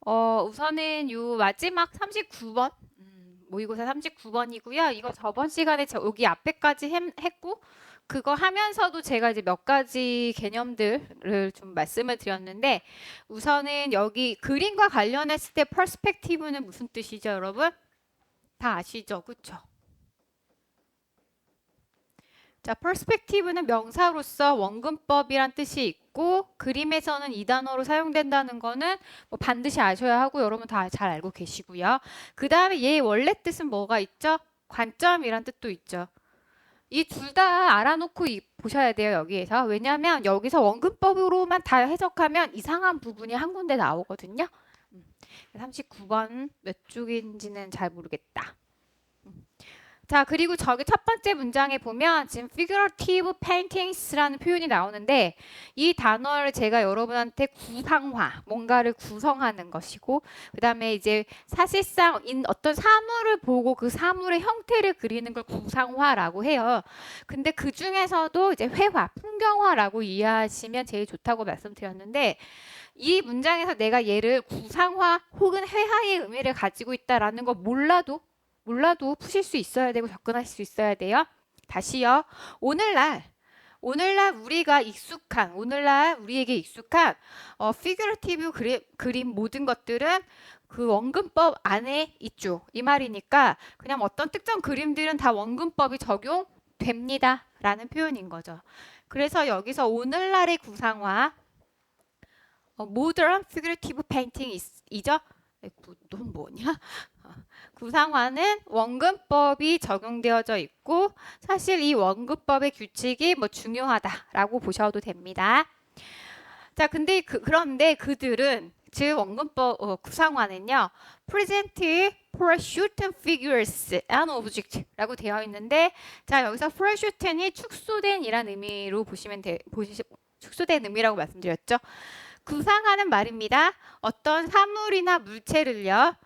우선은 요 마지막 39번 모의고사 39번이고요. 이거 저번 시간에 여기 앞에까지 했고 그거 하면서도 제가 이제 몇 가지 개념들을 좀 말씀을 드렸는데 우선은 여기 그림과 관련했을 때 퍼스펙티브는 무슨 뜻이죠, 여러분? 다 아시죠? 그쵸? 자, 퍼스펙티브는 명사로서 원근법이란 뜻이 있고 그림에서는 이 단어로 사용된다는 거는 뭐 반드시 아셔야 하고 여러분 다 잘 알고 계시고요. 그 다음에 얘 원래 뜻은 뭐가 있죠? 관점이란 뜻도 있죠. 이 둘 다 알아놓고 보셔야 돼요, 여기에서. 왜냐하면 여기서 원근법으로만 다 해석하면 이상한 부분이 한 군데 나오거든요. 39번 몇 쪽인지는 잘 모르겠다. 자, 그리고 저기 첫 번째 문장에 보면 지금 figurative paintings라는 표현이 나오는데 이 단어를 제가 여러분한테 구상화, 뭔가를 구성하는 것이고 그 다음에 이제 사실상 어떤 사물을 보고 그 사물의 형태를 그리는 걸 구상화라고 해요. 근데 그 중에서도 이제 회화, 풍경화라고 이해하시면 제일 좋다고 말씀드렸는데 이 문장에서 내가 얘를 구상화 혹은 회화의 의미를 가지고 있다라는 거 몰라도 푸실 수 있어야 되고 접근할 수 있어야 돼요. 다시요. 오늘날 오늘날 우리에게 익숙한 피규러티브 그림 모든 것들은 그 원근법 안에 있죠. 이 말이니까 그냥 어떤 특정 그림들은 다 원근법이 적용됩니다. 라는 표현인 거죠. 그래서 여기서 오늘날의 구상화 modern figurative painting이죠. 넌 뭐냐? 구상화는 원근법이 적용되어져 있고 사실 이 원근법의 규칙이 뭐 중요하다라고 보셔도 됩니다. 자, 근데 그런데 그들은 즉 원근법 구상화는요. present for certain figures and object라고 되어 있는데 자, 여기서 for certain이 축소된 이란 의미로 축소된 의미라고 말씀드렸죠. 구상하는 말입니다. 어떤 사물이나 물체를요.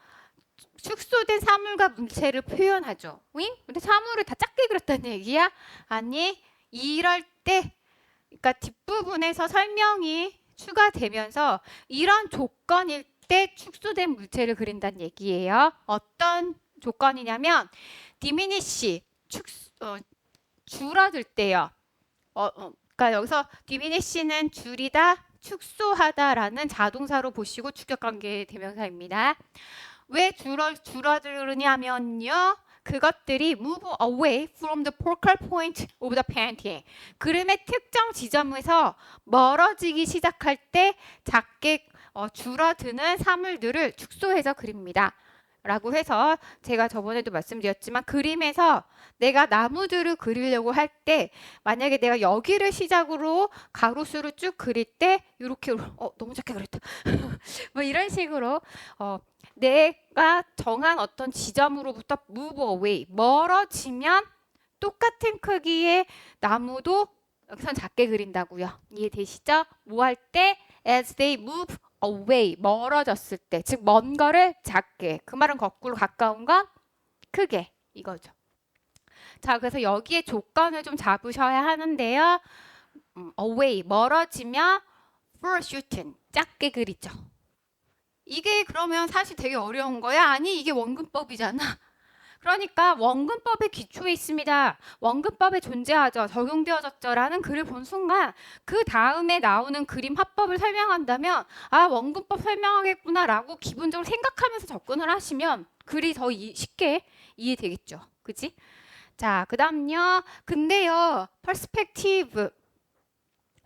축소된 사물과 물체를 표현하죠. 응? 근데 사물을 다 작게 그렸다는 얘기야? 아니, 이럴 때, 그러니까 뒷부분에서 설명이 추가되면서 이런 조건일 때 축소된 물체를 그린다는 얘기예요. 어떤 조건이냐면 diminish, 줄어들 때요. 그러니까 여기서 diminish는 줄이다, 축소하다라는 자동사로 보시고 축격관계 대명사입니다. 왜 줄어들냐면요. 그것들이 move away from the focal point of the painting. 그림의 특정 지점에서 멀어지기 시작할 때 작게 줄어드는 사물들을 축소해서 그립니다. 라고 해서 제가 저번에도 말씀드렸지만 그림에서 내가 나무들을 그리려고 할 때 만약에 내가 여기를 시작으로 가로수를 쭉 그릴 때 이렇게 너무 작게 그렸다. 뭐 이런 식으로 내가 정한 어떤 지점으로부터 move away 멀어지면 똑같은 크기의 나무도 여기선 작게 그린다고요. 이해되시죠? 뭐 할 때 as they move away 멀어졌을 때 즉 먼 거를 작게 그 말은 거꾸로 가까운 건 크게 이거죠. 자, 그래서 여기에 조건을 좀 잡으셔야 하는데요. away 멀어지면 for certain 작게 그리죠. 이게 그러면 사실 되게 어려운 거야? 아니, 이게 원근법이잖아. 그러니까 원근법의 기초에 있습니다. 원근법에 존재하죠. 적용되어졌죠. 라는 글을 본 순간 그 다음에 나오는 그림 화법을 설명한다면 아, 원근법 설명하겠구나 라고 기본적으로 생각하면서 접근을 하시면 글이 더 쉽게 이해되겠죠. 그치? 자, 그 다음요. 근데요. 퍼스펙티브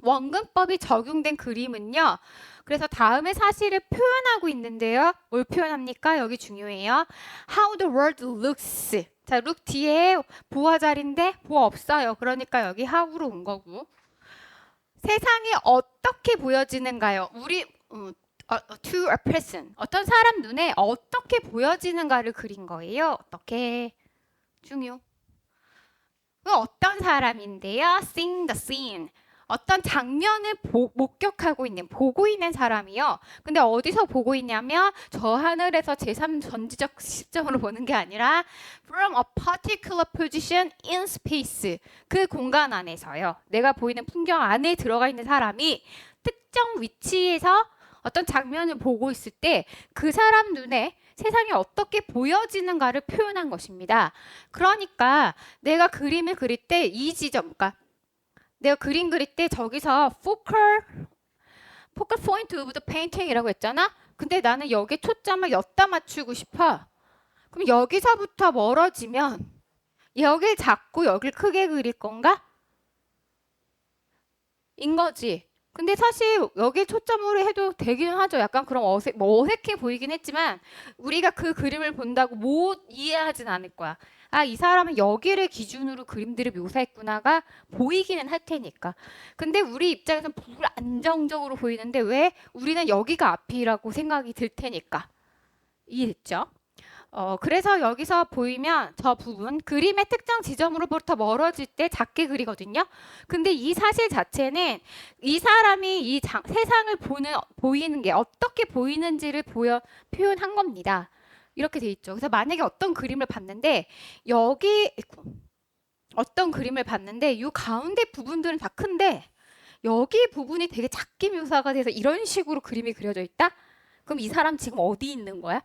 원근법이 적용된 그림은요. 그래서 다음에 사실을 표현하고 있는데요. 뭘 표현합니까? 여기 중요해요. How the world looks. 자, look 뒤에 보어 자리인데 보어 없어요. 그러니까 여기 how로 온 거고. 세상이 어떻게 보여지는가요? To a person. 어떤 사람 눈에 어떻게 보여지는가를 그린 거예요. 어떻게? 중요. 어떤 사람인데요. Seeing the scene. 어떤 장면을 목격하고 있는, 보고 있는 사람이요. 근데 어디서 보고 있냐면 저 하늘에서 제3전지적 시점으로 보는 게 아니라 from a particular position in space. 그 공간 안에서요. 내가 보이는 풍경 안에 들어가 있는 사람이 특정 위치에서 어떤 장면을 보고 있을 때 그 사람 눈에 세상이 어떻게 보여지는가를 표현한 것입니다. 그러니까 내가 그림을 그릴 때 이 지점, 그러니까 내가 그림 그릴 때 저기서 focal point of the painting이라고 했잖아. 근데 나는 여기에 초점을 엿다 맞추고 싶어. 그럼 여기서부터 멀어지면 여길 작고 여길 크게 그릴 건가? 인 거지. 근데 사실 여기 초점으로 해도 되기는 하죠. 약간 그럼 어색해 보이긴 했지만 우리가 그 그림을 본다고 못 이해하진 않을 거야. 아, 이 사람은 여기를 기준으로 그림들을 묘사했구나가 보이기는 할 테니까. 근데 우리 입장에서는 불안정적으로 보이는데 왜? 우리는 여기가 앞이라고 생각이 들 테니까. 이해됐죠? 그래서 여기서 보이면 저 부분 그림의 특정 지점으로부터 멀어질 때 작게 그리거든요. 근데 이 사실 자체는 이 사람이 세상을 보이는 게 어떻게 보이는지를 표현한 겁니다. 이렇게 돼 있죠. 그래서 만약에 어떤 그림을 봤는데 이 가운데 부분들은 다 큰데 여기 부분이 되게 작게 묘사가 돼서 이런 식으로 그림이 그려져 있다? 그럼 이 사람 지금 어디 있는 거야?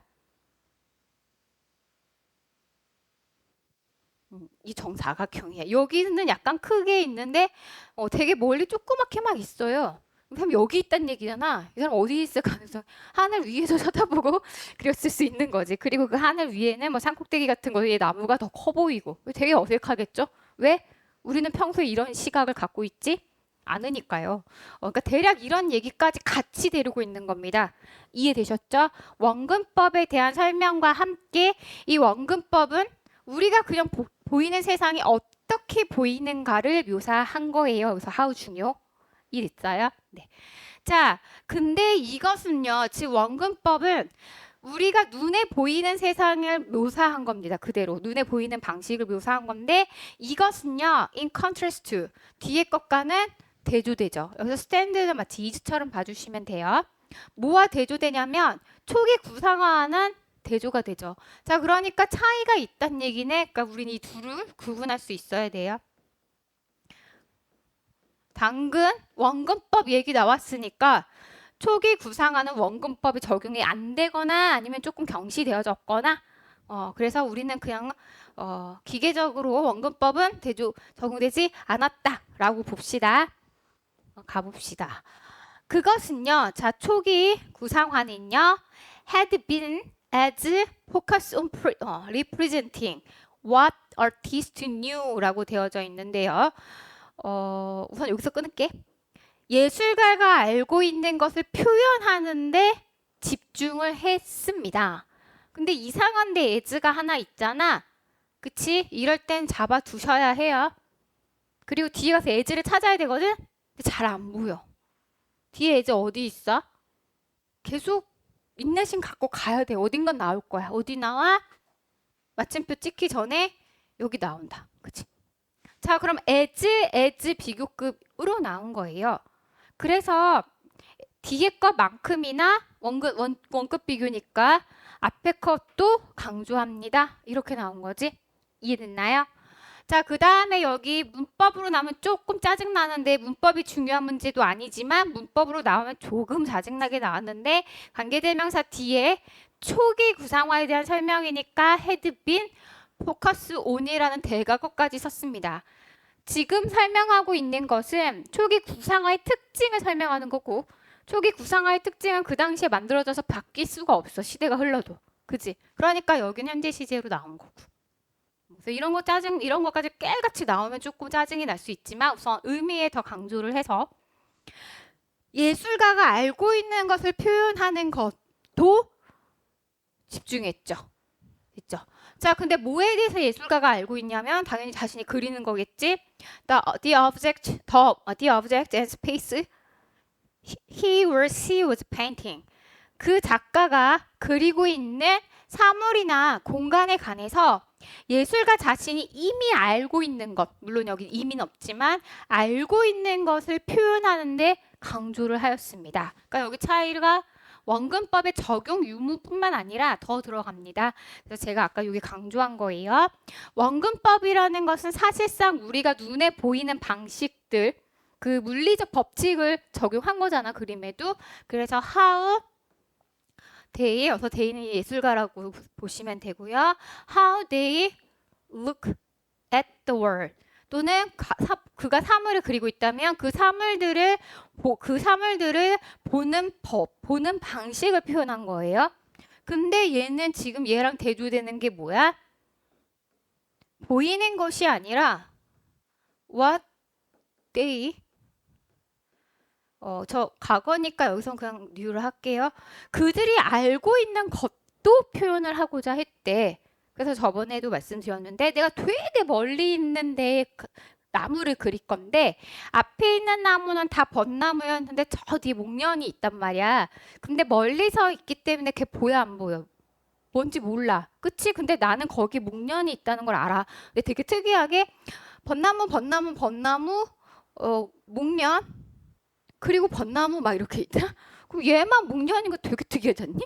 이 정사각형이야. 여기는 약간 크게 있는데 되게 멀리 조그맣게 막 있어요. 그럼 여기 있다는 얘기잖아. 이 사람 어디 있을 가능성? 하늘 위에서 쳐다보고 그렸을 수 있는 거지. 그리고 그 하늘 위에는 뭐 산꼭대기 같은 거에 나무가 더 커 보이고 되게 어색하겠죠? 왜? 우리는 평소에 이런 시각을 갖고 있지 않으니까요. 그러니까 대략 이런 얘기까지 같이 데리고 있는 겁니다. 이해되셨죠? 원근법에 대한 설명과 함께 이 원근법은 우리가 그냥 보이는 세상이 어떻게 보이는가를 묘사한 거예요. 그래서 how 중요. 이랬어요. 네. 자, 근데 이것은요. 즉 원근법은 우리가 눈에 보이는 세상을 묘사한 겁니다. 그대로 눈에 보이는 방식을 묘사한 건데 이것은요. in contrast to 뒤에 것과는 대조되죠. 여기서 스탠드는 마치 이즈처럼 봐주시면 돼요. 뭐와 대조되냐면 초기 구상화는 대조가 되죠. 자, 그러니까 차이가 있다는 얘기네. 그러니까 우리는 이 둘을 구분할 수 있어야 돼요. 당근 원근법 얘기 나왔으니까 초기 구상하는 원근법이 적용이 안 되거나 아니면 조금 경시되어졌거나 그래서 우리는 그냥 기계적으로 원근법은 적용되지 않았다라고 봅시다. 가봅시다. 그것은요. 자, 초기 구상화는요. had been as focus on representing what artist knew라고 되어져 있는데요. 우선 여기서 끊을게. 예술가가 알고 있는 것을 표현하는데 집중을 했습니다. 근데 이상한데 as가 하나 있잖아. 그치? 이럴 땐 잡아 두셔야 해요. 그리고 뒤에 가서 as를 찾아야 되거든? 근데 잘 안 보여. 뒤에 as 어디 있어? 계속 인내심 갖고 가야 돼. 어딘간 나올 거야. 어디 나와? 마침표 찍기 전에 여기 나온다. 그치? 자, 그럼 as 비교급으로 나온 거예요. 그래서 뒤에 것만큼이나 원급 비교니까 앞에 것도 강조합니다. 이렇게 나온 거지. 이해됐나요? 자, 그 다음에 여기 문법으로 나오면 조금 짜증나는데 문법이 중요한 문제도 아니지만 문법으로 나오면 조금 짜증나게 나왔는데 관계대명사 뒤에 초기 구상화에 대한 설명이니까 had been focus on이라는 대각어까지 썼습니다. 지금 설명하고 있는 것은 초기 구상화의 특징을 설명하는 거고 초기 구상화의 특징은 그 당시에 만들어져서 바뀔 수가 없어. 시대가 흘러도. 그지? 그러니까 여기는 현재 시제로 나온 거고. 그래서 이런 것까지 깨알같이 나오면 조금 짜증이 날 수 있지만 우선 의미에 더 강조를 해서 예술가가 알고 있는 것을 표현하는 것도 집중했죠. 있죠. 자, 근데 뭐에 대해서 예술가가 알고 있냐면 당연히 자신이 그리는 거겠지. The object and space he or she was painting. 그 작가가 그리고 있는 사물이나 공간에 관해서 예술가 자신이 이미 알고 있는 것, 물론 여기 이미는 없지만 알고 있는 것을 표현하는데 강조를 하였습니다. 그러니까 여기 차이가 원근법의 적용 유무뿐만 아니라 더 들어갑니다. 그래서 제가 아까 여기 강조한 거예요. 원근법이라는 것은 사실상 우리가 눈에 보이는 방식들, 그 물리적 법칙을 적용한 거잖아, 그림에도. 그래서 how they, 여기서 they는 예술가라고 보시면 되고요. How they look at the world. 또는 그가 사물을 그리고 있다면 그 사물들을 보는 법, 보는 방식을 표현한 거예요. 근데 얘는 지금 얘랑 대조되는 게 뭐야? 보이는 것이 아니라 what they, 저 과거니까 여기서 그냥 뉴를 할게요. 그들이 알고 있는 것도 표현을 하고자 했대. 그래서 저번에도 말씀드렸는데 내가 되게 멀리 있는데 나무를 그릴 건데 앞에 있는 나무는 다 벚나무였는데 저 뒤에 목련이 있단 말이야. 근데 멀리서 있기 때문에 걔 보여 안 보여? 뭔지 몰라. 그치? 근데 나는 거기 목련이 있다는 걸 알아. 근데 되게 특이하게 벚나무, 목련, 그리고 벚나무 막 이렇게 있다? 그럼 얘만 목련인 거 되게 특이하지 않니?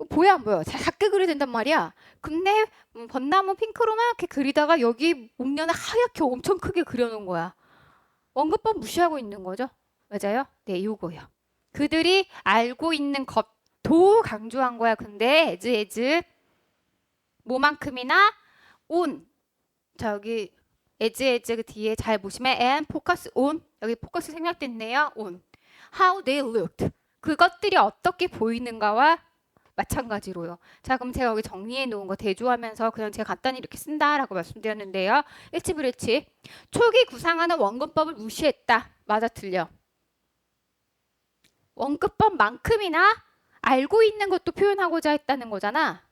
보여 안 보여? 작게 그려야 된단 말이야. 근데 벚나무 핑크로만 이렇게 그리다가 여기 목련을 하얗게 엄청 크게 그려놓은 거야. 원근법 무시하고 있는 거죠? 맞아요? 네, 요거요. 그들이 알고 있는 것도 강조한 거야. 근데 as 뭐만큼이나 on. 자, 여기 as 그 뒤에 잘 보시면 and focus on. 여기 포커스 생략됐네요. on. How they looked. 그것들이 어떻게 보이는가와 마찬가지로요. 자, 그럼 제가 여기 정리해 놓은 거 대조하면서 그냥 제가 간단히 이렇게 쓴다라고 말씀드렸는데요. 일치불일치. 초기 구상하는 원근법을 무시했다. 맞아, 틀려? 원근법만큼이나 알고 있는 것도 표현하고자 했다는 거잖아.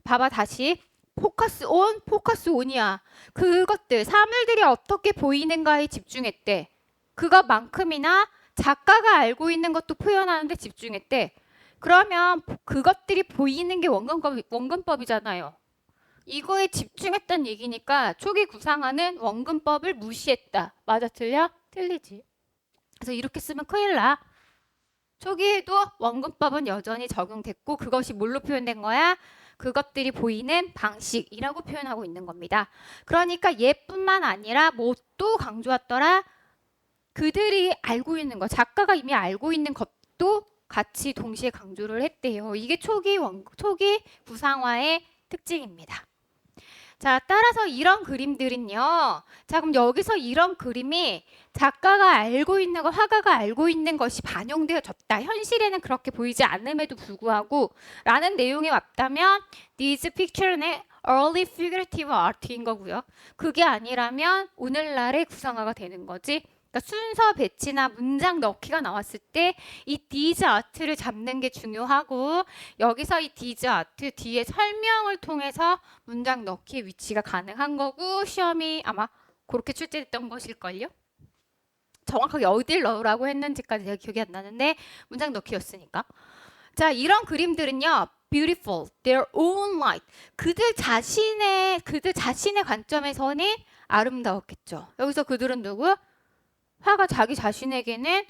봐봐, 다시. 포커스 온, 포커스 온이야. 그것들, 사물들이 어떻게 보이는가에 집중했대. 그것만큼이나 작가가 알고 있는 것도 표현하는데 집중했대. 그러면 그것들이 보이는 게 원근법이잖아요. 이거에 집중했다는 얘기니까 초기 구상하는 원근법을 무시했다. 맞아, 틀려? 틀리지. 그래서 이렇게 쓰면 큰일 나. 초기에도 원근법은 여전히 적용됐고 그것이 뭘로 표현된 거야? 그것들이 보이는 방식이라고 표현하고 있는 겁니다. 그러니까 얘뿐만 아니라 뭐 또 강조했더라? 그들이 알고 있는 것, 작가가 이미 알고 있는 것도 같이 동시에 강조를 했대요. 이게 초기 구상화의 특징입니다. 자, 따라서 이런 그림들은요. 자, 그럼 여기서 이런 그림이 작가가 알고 있는 것, 화가가 알고 있는 것이 반영되어졌다. 현실에는 그렇게 보이지 않음에도 불구하고 라는 내용이 왔다면 These pictures는 early figurative art인 거고요. 그게 아니라면 오늘날의 구상화가 되는 거지. 그러니까 순서 배치나 문장 넣기가 나왔을 때 이 these art를 잡는 게 중요하고 여기서 이 these art 뒤에 설명을 통해서 문장 넣기의 위치가 가능한 거고 시험이 아마 그렇게 출제됐던 것일걸요. 정확하게 어딜 넣으라고 했는지까지 제가 기억이 안 나는데 문장 넣기였으니까. 자, 이런 그림들은요. beautiful, their own light. 그들 자신의 관점에서는 아름다웠겠죠. 여기서 그들은 누구? 화가 자기 자신에게는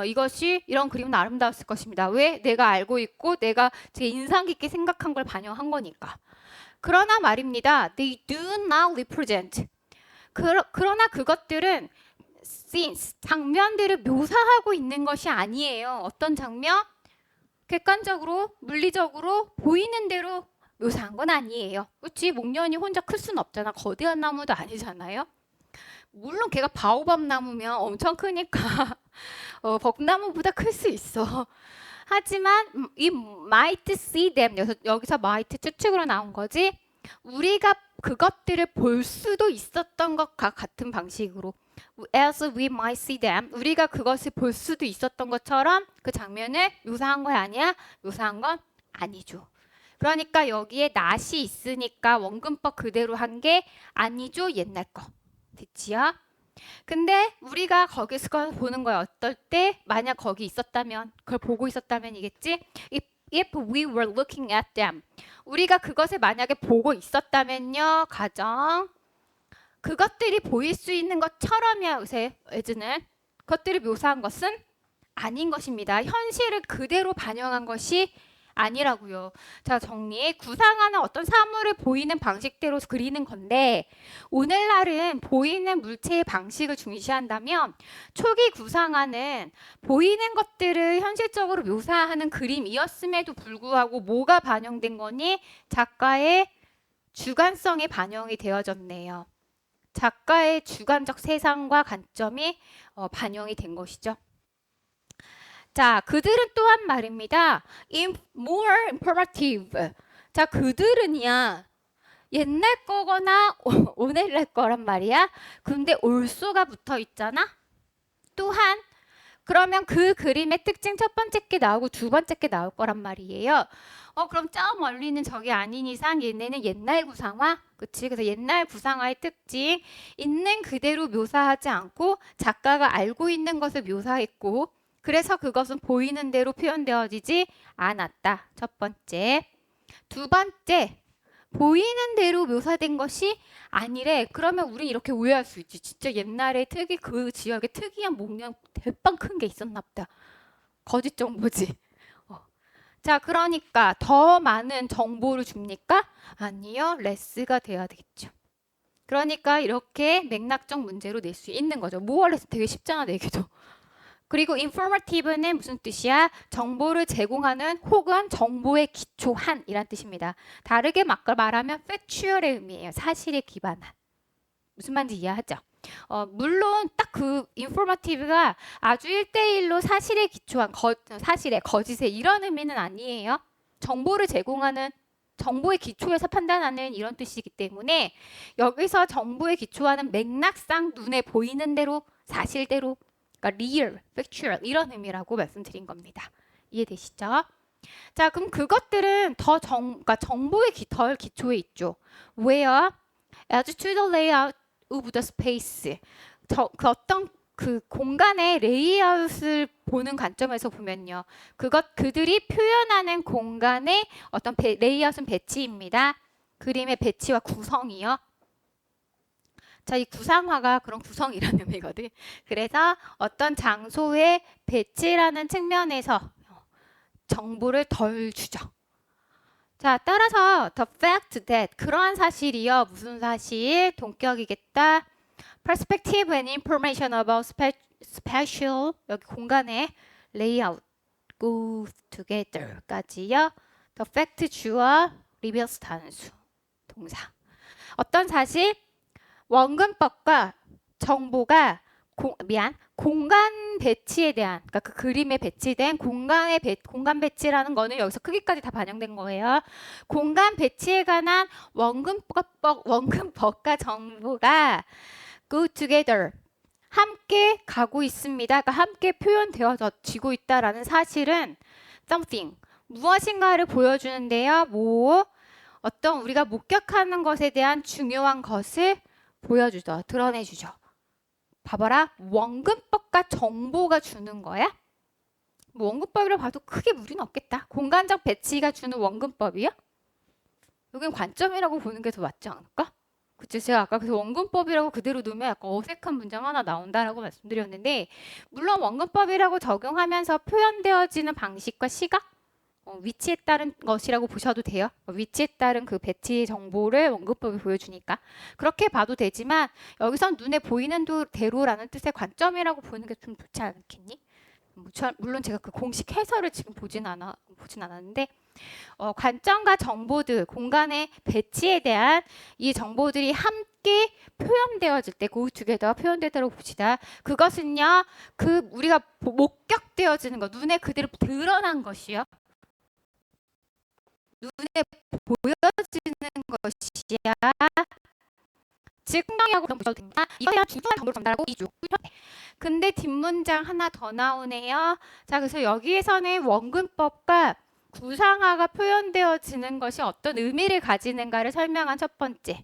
이것이 이런 그림은 아름다웠을 것입니다. 왜? 내가 알고 있고 내가 제 인상 깊게 생각한 걸 반영한 거니까. 그러나 말입니다. They do not represent. 그러나 그것들은 scenes, 장면들을 묘사하고 있는 것이 아니에요. 어떤 장면? 객관적으로, 물리적으로 보이는 대로 묘사한 건 아니에요. 그렇지? 목련이 혼자 클 수는 없잖아. 거대한 나무도 아니잖아요. 물론 걔가 바오밥 나무면 엄청 크니까 벚나무보다 클 수 있어. 하지만 이 might see them 여기서 might 추측으로 나온 거지. 우리가 그것들을 볼 수도 있었던 것과 같은 방식으로 as we might see them 우리가 그것을 볼 수도 있었던 것처럼 그 장면을 묘사한 거 아니야? 묘사한 건 아니죠. 그러니까 여기에 not이 있으니까 원근법 그대로 한 게 아니죠. 옛날 거. 됐지요? 근데 우리가 거기서 보는 거야. 어떨 때 만약 거기 있었다면 그걸 보고 있었다면이겠지? If we were looking at them 우리가 그것을 만약에 보고 있었다면요. 가정 그것들이 보일 수 있는 것처럼이야. 요새 에즈는 그것들을 묘사한 것은 아닌 것입니다. 현실을 그대로 반영한 것이 아니라고요. 자, 정리해. 구상하는 어떤 사물을 보이는 방식대로 그리는 건데 오늘날은 보이는 물체의 방식을 중시한다면 초기 구상하는 보이는 것들을 현실적으로 묘사하는 그림이었음에도 불구하고 뭐가 반영된 거니? 작가의 주관성이 반영이 되어졌네요. 작가의 주관적 세상과 관점이 반영이 된 것이죠. 자, 그들은 또한 말입니다. more imperative. 자, 그들은이야. 옛날 거거나 오늘날 거란 말이야. 근데 olso가 붙어 있잖아. 또한 그러면 그 그림의 특징 첫 번째 게 나오고 두 번째 게 나올 거란 말이에요. 그럼 저 멀리는 저게 아닌 이상 얘네는 옛날 구상화? 그치? 그래서 옛날 구상화의 특징 있는 그대로 묘사하지 않고 작가가 알고 있는 것을 묘사했고 그래서 그것은 보이는 대로 표현되어지지 않았다. 첫 번째. 두 번째. 보이는 대로 묘사된 것이 아니래. 그러면 우린 이렇게 오해할 수 있지. 진짜 옛날에 그 지역에 특이한 목련 대빵 큰 게 있었나 보다. 거짓 정보지. 자, 그러니까 더 많은 정보를 줍니까? 아니요. 레스가 돼야 되겠죠. 그러니까 이렇게 맥락적 문제로 낼 수 있는 거죠. 모어레스 되게 쉽잖아, 내기도. 그리고 informative는 무슨 뜻이야? 정보를 제공하는 혹은 정보에 기초한 이란 뜻입니다. 다르게 말하면 factual의 의미예요. 사실에 기반한. 무슨 말인지 이해하죠? 물론 딱 그 informative가 아주 1대1로 사실에 기초한 사실에 거짓에 이런 의미는 아니에요. 정보를 제공하는 정보의 기초에서 판단하는 이런 뜻이기 때문에 여기서 정보에 기초하는 맥락상 눈에 보이는 대로 사실대로 그러니까 real, factual 이런 의미라고 말씀드린 겁니다. 이해되시죠? 자, 그럼 그것들은 그러니까 정보의 덜 기초에 있죠. Where as to the layout of the space. 그 어떤 그 공간의 레이아웃을 보는 관점에서 보면요. 그들이 표현하는 공간의 어떤 레이아웃은 배치입니다. 그림의 배치와 구성이요. 자, 이 구상화가 그런 구성이라는 의미거든. 그래서 어떤 장소의 배치라는 측면에서 정보를 덜 주죠. 자, 따라서 the fact that 그러한 사실이요. 무슨 사실? 동격이겠다. perspective and information about spatial 여기 공간의 layout go together까지요. the fact 주어 reverse 단수 동사. 어떤 사실? 원근법과 정보가 공간 배치에 대한 그러니까 그 그림에 배치된 공간 배치라는 거는 여기서 크기까지 다 반영된 거예요. 공간 배치에 관한 원근법과 정보가 go together 함께 가고 있습니다. 그러니까 함께 표현되어지고 있다라는 사실은 something 무엇인가를 보여주는데요. 어떤 우리가 목격하는 것에 대한 중요한 것을 보여주죠. 드러내주죠. 봐봐라. 원근법과 정보가 주는 거야? 뭐 원근법이라 봐도 크게 무리는 없겠다. 공간적 배치가 주는 원근법이요? 여긴 관점이라고 보는 게 더 맞지 않을까? 그치? 제가 아까 그래서 원근법이라고 그대로 두면 약간 어색한 문장 하나 나온다라고 말씀드렸는데 물론 원근법이라고 적용하면서 표현되어지는 방식과 시각 위치에 따른 것이라고 보셔도 돼요. 위치에 따른 그 배치 정보를 원근법이 보여주니까 그렇게 봐도 되지만 여기선 눈에 보이는 대로라는 뜻의 관점이라고 보는 게 좀 좋지 않겠니? 물론 제가 그 공식 해설을 지금 보진 않았는데 관점과 정보들 공간의 배치에 대한 이 정보들이 함께 표현되어질 때 go together 표현되도록 봅시다. 그것은요 우리가 목격되어지는 것 눈에 그대로 드러난 것이요. 눈에 보여지는 것이야. 즉 흥명하고 그런 보셔도 됩니다. 이거에 대한 중요한 정보를 전달하고 이주. 근데 뒷문장 하나 더 나오네요. 자, 그래서 여기에서는 원근법과 구상화가 표현되어지는 것이 어떤 의미를 가지는가를 설명한 첫 번째.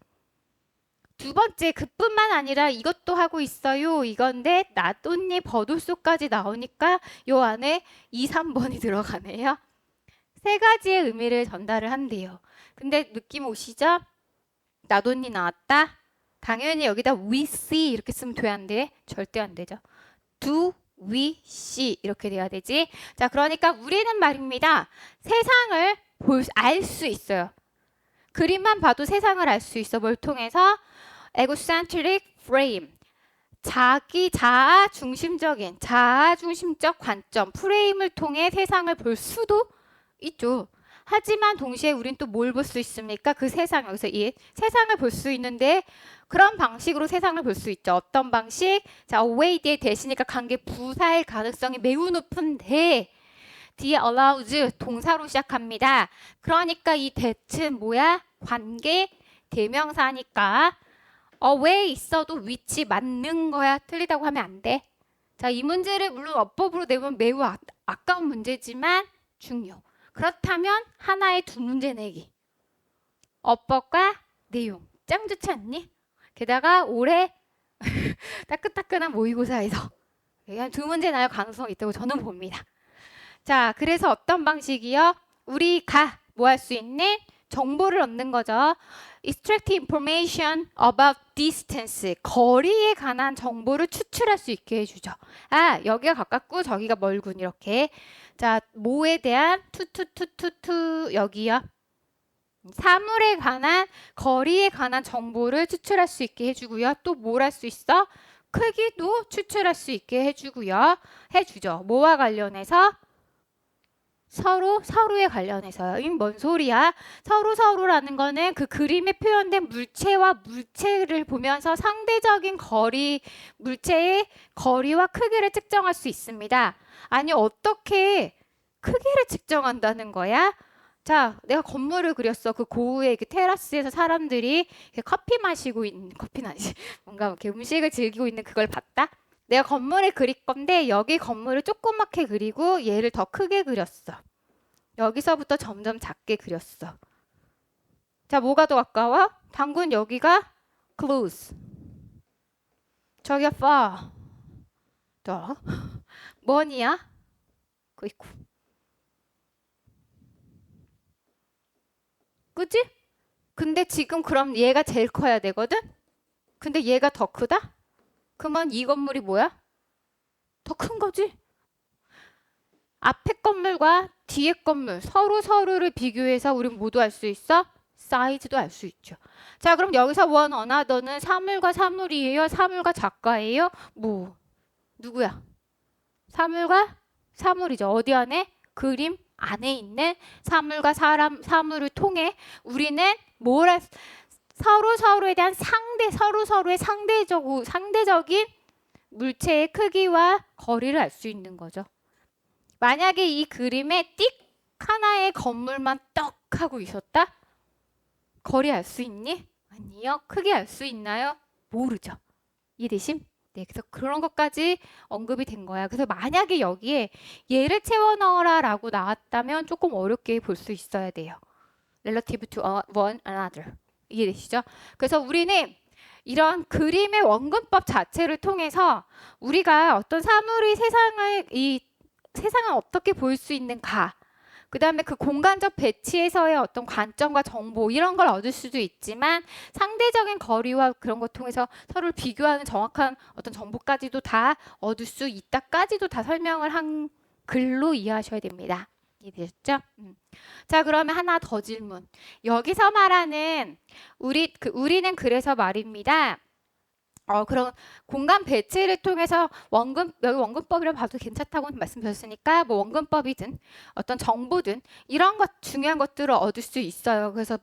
두 번째, 그뿐만 아니라 이것도 하고 있어요. 이건데 나돈니 버돌소까지 나오니까 요 안에 2, 3번이 들어가네요. 세 가지의 의미를 전달을 한대요. 근데 느낌 오시죠? 나돈니 나왔다. 당연히 여기다 we see 이렇게 쓰면 돼, 안 돼? 절대 안 되죠. do we see 이렇게 돼야 되지. 자, 그러니까 우리는 말입니다. 세상을 알 수 있어요. 그림만 봐도 세상을 알 수 있어. 뭘 통해서? egocentric frame. 자아 중심적 관점, 프레임을 통해 세상을 볼 수도 있죠. 하지만 동시에 우린 또 뭘 볼 수 있습니까? 그 세상, 여기서 이 세상을 볼 수 있는데 그런 방식으로 세상을 볼 수 있죠. 어떤 방식? 자, away 뒤에 대시니까 관계 부사일 가능성이 매우 높은데 뒤에 allows 동사로 시작합니다. 그러니까 이 that은 뭐야? 관계 대명사니까 away 있어도 위치 맞는 거야. 틀리다고 하면 안 돼. 자, 이 문제를 물론 어법으로 내면 매우 아까운 문제지만 중요. 그렇다면 하나에 두 문제 내기. 어법과 내용. 짱 좋지 않니? 게다가 올해 따끈따끈한 모의고사에서 그냥 두 문제 나올 가능성이 있다고 저는 봅니다. 자, 그래서 어떤 방식이요? 우리가 뭐 할 수 있는 정보를 얻는 거죠. Extract information about distance. 거리에 관한 정보를 추출할 수 있게 해주죠. 아, 여기가 가깝고 저기가 멀군 이렇게. 자, 뭐에 대한 투 여기요. 사물에 관한 거리에 관한 정보를 추출할 수 있게 해주고요. 또 뭘 할 수 있어? 크기도 추출할 수 있게 해주고요. 해주죠. 뭐와 관련해서? 서로에 관련해서요. 이게 뭔 소리야? 서로라는 거는 그 그림에 표현된 물체와 물체를 보면서 상대적인 물체의 거리와 크기를 측정할 수 있습니다. 아니, 어떻게 크기를 측정한다는 거야? 자, 내가 건물을 그렸어. 그 고우의 그 테라스에서 사람들이 커피 마시고 있는, 커피는 아니지. 뭔가 이렇게 음식을 즐기고 있는 그걸 봤다? 내가 건물을 그릴 건데 여기 건물을 조그맣게 그리고 얘를 더 크게 그렸어. 여기서부터 점점 작게 그렸어. 자, 뭐가 더 가까워? 당근 여기가 close. 저기가 far. 더. 뭐니야? 그있고. 그지? 근데 지금 그럼 얘가 제일 커야 되거든? 근데 얘가 더 크다? 그러면 이 건물이 뭐야? 더 큰 거지? 앞에 건물과 뒤에 건물 서로를 비교해서 우린 모두 알 수 있어? 사이즈도 알 수 있죠. 자, 그럼 여기서 원 어나더는 사물과 사물이에요? 사물과 작가예요? 뭐 누구야? 사물과 사물이죠. 어디 안에? 그림 안에 있는 사물과 사물을 통해 우리는 서로에 대한 서로의 상대적인 물체의 크기와 거리를 알 수 있는 거죠. 만약에 이 그림에 띡 하나의 건물만 떡 하고 있었다? 거리 알 수 있니? 아니요. 크기 알 수 있나요? 모르죠. 이해되심? 네, 그래서 그런 것까지 언급이 된 거야. 그래서 만약에 여기에 얘를 채워 넣어라 라고 나왔다면 조금 어렵게 볼 수 있어야 돼요. Relative to one another. 이해되시죠? 그래서 우리는 이런 그림의 원근법 자체를 통해서 우리가 어떤 사물이 세상을 어떻게 볼 수 있는가, 그 다음에 그 공간적 배치에서의 어떤 관점과 정보 이런 걸 얻을 수도 있지만 상대적인 거리와 그런 것 통해서 서로를 비교하는 정확한 어떤 정보까지도 다 얻을 수 있다까지도 다 설명을 한 글로 이해하셔야 됩니다. 이해되셨죠? 자, 그러면 하나 더 질문. 여기서 말하는 우리는 그래서 말입니다. 그럼 공간 배치를 통해서 여기 원근법이라고 봐도 괜찮다고 말씀드렸으니까 뭐 원근법이든 어떤 정보든 이런 중요한 것들을 얻을 수 있어요. 그래서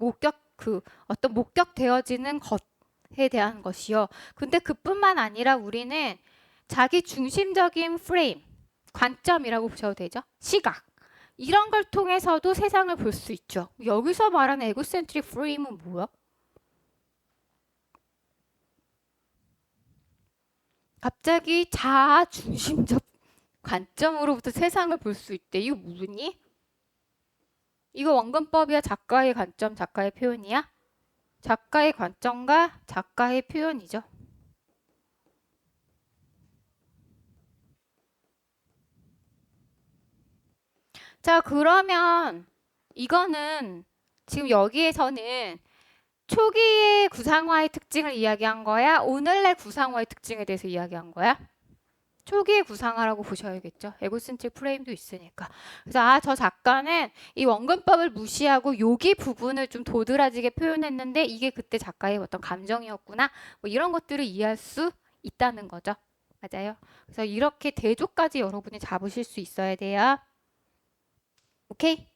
어떤 목격되어지는 것에 대한 것이요. 근데 그뿐만 아니라 우리는 자기 중심적인 프레임, 관점이라고 보셔도 되죠. 시각. 이런 걸 통해서도 세상을 볼 수 있죠. 여기서 말하는 에고센트릭 프레임은 뭐야? 갑자기 자아 중심적 관점으로부터 세상을 볼 수 있대. 이거 뭐니? 이거 원근법이야? 작가의 관점, 작가의 표현이야? 작가의 관점과 작가의 표현이죠. 자, 그러면 이거는 지금 여기에서는 초기의 구상화의 특징을 이야기한 거야? 오늘날 구상화의 특징에 대해서 이야기한 거야? 초기에 구상하라고 보셔야겠죠. 에고센트릭 프레임도 있으니까. 그래서 저 작가는 이 원근법을 무시하고 여기 부분을 좀 도드라지게 표현했는데 이게 그때 작가의 어떤 감정이었구나. 뭐 이런 것들을 이해할 수 있다는 거죠. 맞아요. 그래서 이렇게 대조까지 여러분이 잡으실 수 있어야 돼요. 오케이?